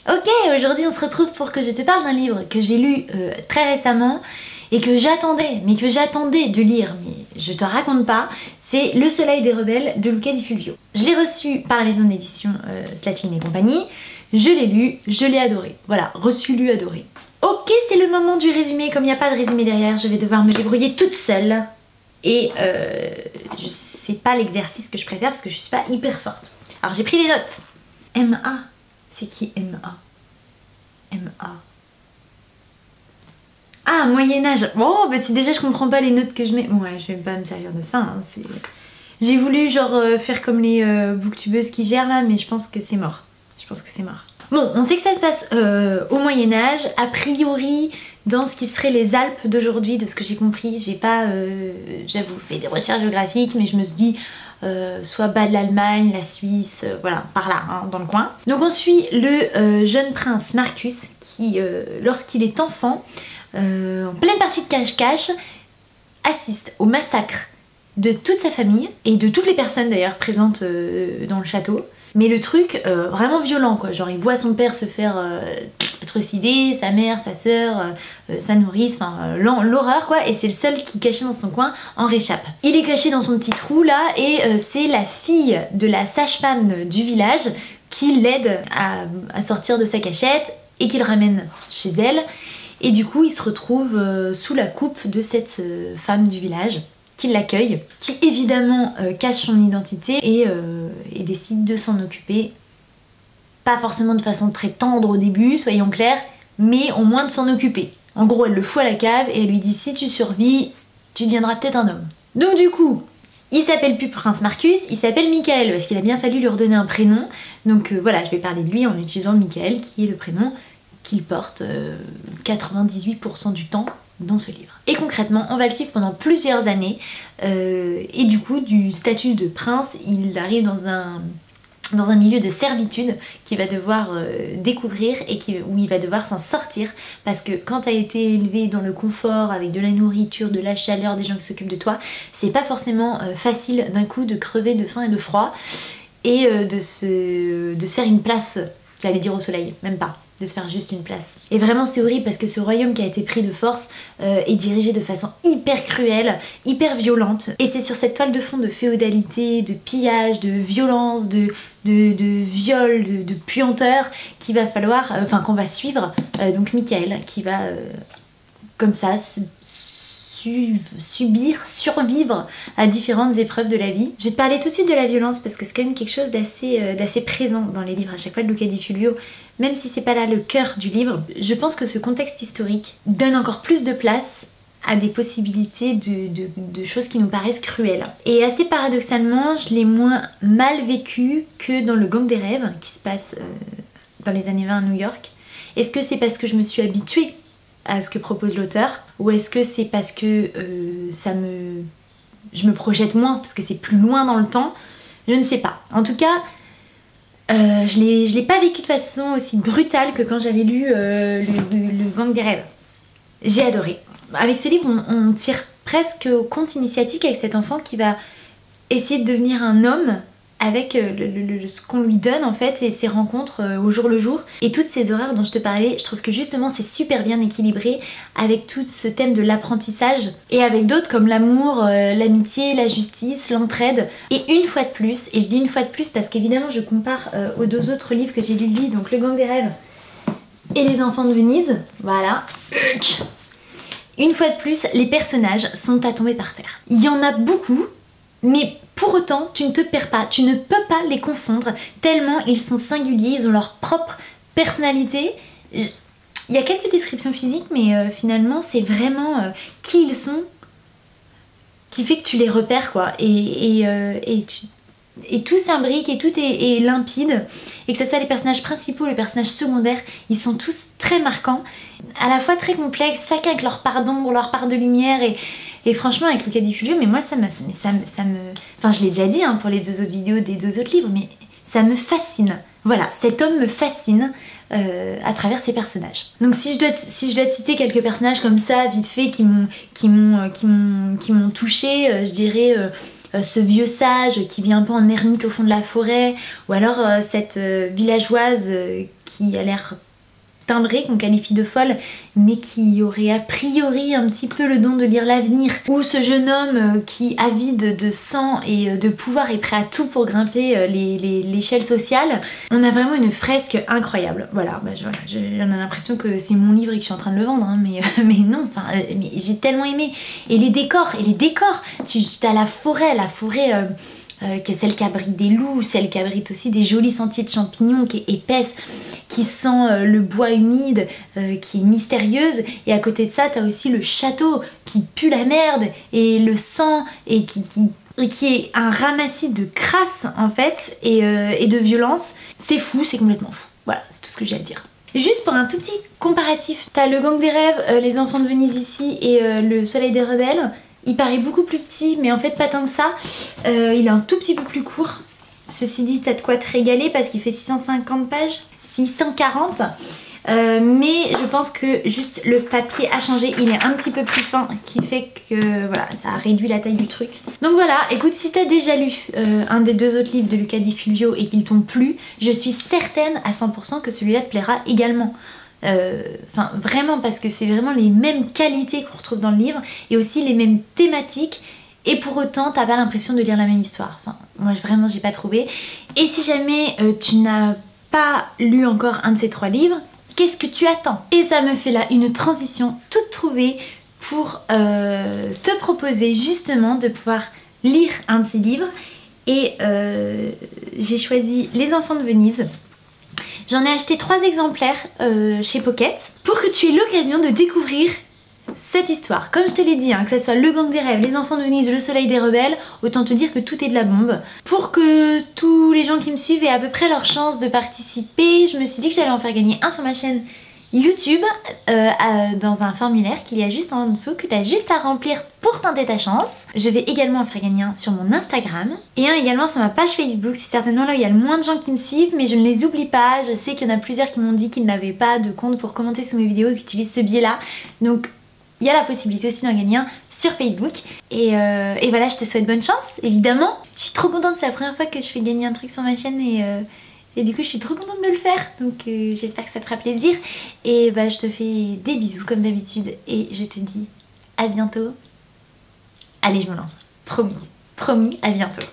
Ok, aujourd'hui on se retrouve pour que je te parle d'un livre que j'ai lu très récemment et que j'attendais, de lire, mais je te raconte pas, c'est Le Soleil des Rebelles de Luca Di Fulvio. Je l'ai reçu par la maison d'édition Slatkin et compagnie, je l'ai lu, je l'ai adoré. Voilà, reçu, lu, adoré. Ok, c'est le moment du résumé, comme il n'y a pas de résumé derrière, je vais devoir me débrouiller toute seule. Et c'est pas l'exercice que je préfère parce que je suis pas hyper forte. Alors j'ai pris des notes. M.A. C'est qui M.A. M.A. Ah, Moyen-Âge. Bon, bah si déjà je comprends pas les notes que je mets. Ouais, je vais pas me servir de ça. Hein, j'ai voulu genre faire comme les booktubeuses qui gèrent là, mais je pense que c'est mort. Je pense que c'est mort. Bon, on sait que ça se passe au Moyen-Âge. A priori, dans ce qui serait les Alpes d'aujourd'hui, de ce que j'ai compris. J'ai pas, j'avoue, fait des recherches géographiques, mais je me suis dit. Soit bas de l'Allemagne, la Suisse, voilà, par là, hein, dans le coin. Donc on suit le jeune prince Marcus qui, lorsqu'il est enfant, en pleine partie de cache-cache, assiste au massacre de toute sa famille et de toutes les personnes d'ailleurs présentes dans le château. Mais le truc vraiment violent quoi, genre il voit son père se faire trucider, sa mère, sa sœur, sa nourrice, enfin l'horreur quoi, et c'est le seul qui caché dans son coin en réchappe. Il est caché dans son petit trou là et c'est la fille de la sage-femme du village qui l'aide à sortir de sa cachette et qui le ramène chez elle. Et du coup il se retrouve sous la coupe de cette femme du village qui l'accueille, qui évidemment cache son identité et décide de s'en occuper. Pas forcément de façon très tendre au début, soyons clairs, mais au moins de s'en occuper. En gros, elle le fout à la cave et elle lui dit si tu survis, tu deviendras peut-être un homme. Donc du coup, il s'appelle plus Prince Marcus, il s'appelle Michael parce qu'il a bien fallu lui redonner un prénom. Donc voilà, je vais parler de lui en utilisant Michael qui est le prénom qu'il porte 98% du temps dans ce livre. Et concrètement, on va le suivre pendant plusieurs années et du coup, du statut de prince, il arrive dans un milieu de servitude qu'il va devoir découvrir et où il va devoir s'en sortir parce que quand tu as été élevé dans le confort avec de la nourriture, de la chaleur, des gens qui s'occupent de toi, c'est pas forcément facile d'un coup de crever de faim et de froid et de se faire une place, j'allais dire au soleil, même pas. De se faire juste une place. Et vraiment c'est horrible parce que ce royaume qui a été pris de force est dirigé de façon hyper cruelle, hyper violente. Et c'est sur cette toile de fond de féodalité, de pillage, de violence, de viol, de puanteur qu'il va falloir, qu'on va suivre donc Michael qui va comme ça survivre à différentes épreuves de la vie. Je vais te parler tout de suite de la violence parce que c'est quand même quelque chose d'assez présent dans les livres à chaque fois de Luca Di Fulvio. Même si c'est pas là le cœur du livre, je pense que ce contexte historique donne encore plus de place à des possibilités de choses qui nous paraissent cruelles. Et assez paradoxalement, je l'ai moins mal vécu que dans Le Gang des Rêves, qui se passe dans les années 20 à New York. Est-ce que c'est parce que je me suis habituée à ce que propose l'auteur, ou est-ce que c'est parce que je me projette moins, parce que c'est plus loin dans le temps? Je ne sais pas. En tout cas, je l'ai pas vécu de façon aussi brutale que quand j'avais lu le Gang des Rêves. J'ai adoré. Avec ce livre, on tire presque au conte initiatique avec cet enfant qui va essayer de devenir un homme avec ce qu'on lui donne en fait et ses rencontres au jour le jour. Et toutes ces horreurs dont je te parlais, je trouve que justement c'est super bien équilibré avec tout ce thème de l'apprentissage et avec d'autres comme l'amour, l'amitié, la justice, l'entraide. Et une fois de plus, et je dis une fois de plus parce qu'évidemment je compare aux deux autres livres que j'ai lus de lui, donc Le Gang des Rêves et Les Enfants de Venise, voilà. Une fois de plus, les personnages sont à tomber par terre. Il y en a beaucoup, mais pour autant, tu ne te perds pas, tu ne peux pas les confondre, tellement ils sont singuliers, ils ont leur propre personnalité. Il y a quelques descriptions physiques, mais finalement, c'est vraiment qui ils sont qui fait que tu les repères, quoi. Et tout s'imbrique et tout est limpide. Et que ce soit les personnages principaux, les personnages secondaires, ils sont tous très marquants, à la fois très complexes, chacun avec leur part d'ombre, leur part de lumière. Et franchement, avec Luca Di Fulvio, mais moi ça me... Enfin, je l'ai déjà dit hein, pour les deux autres vidéos des deux autres livres, mais ça me fascine. Voilà, cet homme me fascine à travers ses personnages. Donc si je dois te citer quelques personnages comme ça, vite fait, qui m'ont touchée, je dirais... ce vieux sage qui vit un peu en ermite au fond de la forêt, ou alors cette villageoise qui a l'air timbrée, qu'on qualifie de folle, mais qui aurait a priori un petit peu le don de lire l'avenir, ou ce jeune homme qui, avide de sang et de pouvoir, est prêt à tout pour grimper l'échelle sociale. On a vraiment une fresque incroyable. Voilà, j'en ai l'impression que c'est mon livre et que je suis en train de le vendre, hein, mais non, mais j'ai tellement aimé. Et les décors, tu as la forêt, celle qui abrite des loups, celle qui abrite aussi des jolis sentiers de champignons, qui est épaisse, qui sent le bois humide, qui est mystérieuse. Et à côté de ça, t'as aussi le château qui pue la merde, et le sang, et qui est un ramassis de crasse en fait, et de violence. C'est fou, c'est complètement fou. Voilà, c'est tout ce que j'ai à dire. Juste pour un tout petit comparatif, t'as le Gang des rêves, les enfants de Venise ici, et le Soleil des rebelles. Il paraît beaucoup plus petit, mais en fait pas tant que ça. Il est un tout petit peu plus court. Ceci dit, t'as de quoi te régaler parce qu'il fait 650 pages, 640. Mais je pense que juste le papier a changé, il est un petit peu plus fin, qui fait que voilà, ça a réduit la taille du truc. Donc voilà, écoute, si t'as déjà lu un des deux autres livres de Luca Di Fulvio et qu'ils t'ont plu, je suis certaine à 100% que celui-là te plaira également. Enfin vraiment, parce que c'est vraiment les mêmes qualités qu'on retrouve dans le livre et aussi les mêmes thématiques, et pour autant t'as pas l'impression de lire la même histoire. Enfin moi vraiment j'ai pas trouvé. Et si jamais tu n'as pas lu encore un de ces 3 livres, qu'est-ce que tu attends? Et ça me fait là une transition toute trouvée pour te proposer justement de pouvoir lire un de ces livres. Et j'ai choisi Les enfants de Venise. J'en ai acheté 3 exemplaires chez Pocket pour que tu aies l'occasion de découvrir cette histoire. Comme je te l'ai dit, hein, que ce soit Le Gang des rêves, Les enfants de Venise, Le Soleil des rebelles, autant te dire que tout est de la bombe. Pour que tous les gens qui me suivent aient à peu près leur chance de participer, je me suis dit que j'allais en faire gagner un sur ma chaîne YouTube dans un formulaire qu'il y a juste en dessous, que tu as juste à remplir pour tenter ta chance. Je vais également en faire gagner un sur mon Instagram et un également sur ma page Facebook. C'est certainement là où il y a le moins de gens qui me suivent, mais je ne les oublie pas. Je sais qu'il y en a plusieurs qui m'ont dit qu'ils n'avaient pas de compte pour commenter sous mes vidéos et qui utilisent ce biais là. Donc il y a la possibilité aussi d'en gagner un sur Facebook. Et voilà, je te souhaite bonne chance, évidemment. Je suis trop contente, c'est la première fois que je fais gagner un truc sur ma chaîne et du coup je suis trop contente de le faire. Donc j'espère que ça te fera plaisir. Et bah je te fais des bisous comme d'habitude et je te dis à bientôt. Allez, je me lance. Promis, promis, à bientôt.